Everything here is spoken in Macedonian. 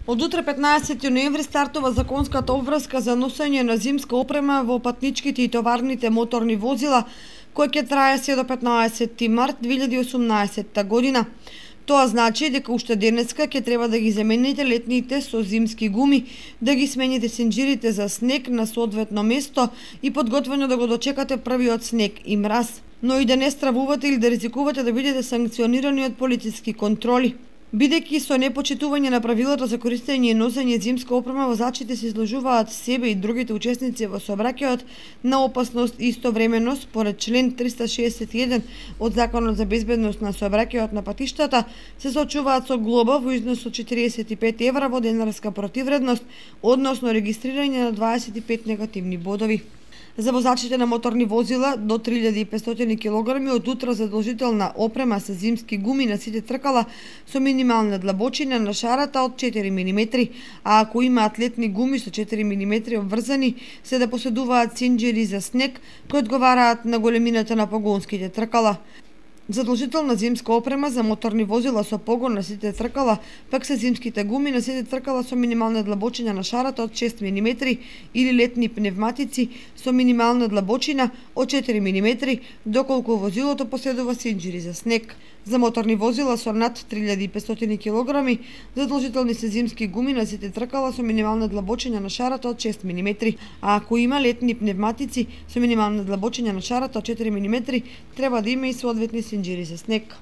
Од утре 15 ноември стартува законската обврска за носење на зимска опрема во патничките и товарните моторни возила, кој ќе трае се до 15 март 2018 година. Тоа значи дека уште денеска ќе треба да ги замените летните со зимски гуми, да ги смените синџирите за снег на соодветно место и подготвено да го дочекате првиот снег и мраз, но и да не стравувате или да ризикувате да бидете санкционирани од полициски контроли. Бидејќи со непочитување на правилата за користење и носење зимска опрема, возачите се изложуваат себе и другите учесници во сообраќајот на опасност и истовремено, според член 361 од Законот за безбедност на сообраќајот на патиштата, се соочуваат со глоба во износ од 45 евра во денарска противредност, односно регистрирање на 25 негативни бодови. За возачите на моторни возила до 3500 кг од утре задолжителна опрема со зимски гуми на сите тркала со минимална длабочина на шарата од 4 мм, а ако имаат летни гуми со 4 мм обврзани, се да поседуваат синџири за снег кои одговараат на големината на погонските тркала. Задолжителна зимска опрема за моторни возила со погон на сите тркала, пак се зимските гуми на сите тркала со минимална длабочина на шарата од 6 мм или летни пневматици со минимална длабочина од 4 мм, доколку возилото поседува синџири за снег. За моторни возила со над 3500 кг, задолжителни се зимски гуми на сите тркала со минимална длабочина на шарата од 6 мм, а ако има летни пневматици со минимална длабочина на шарата од 4 мм, треба да има и соодветни синџири за снег.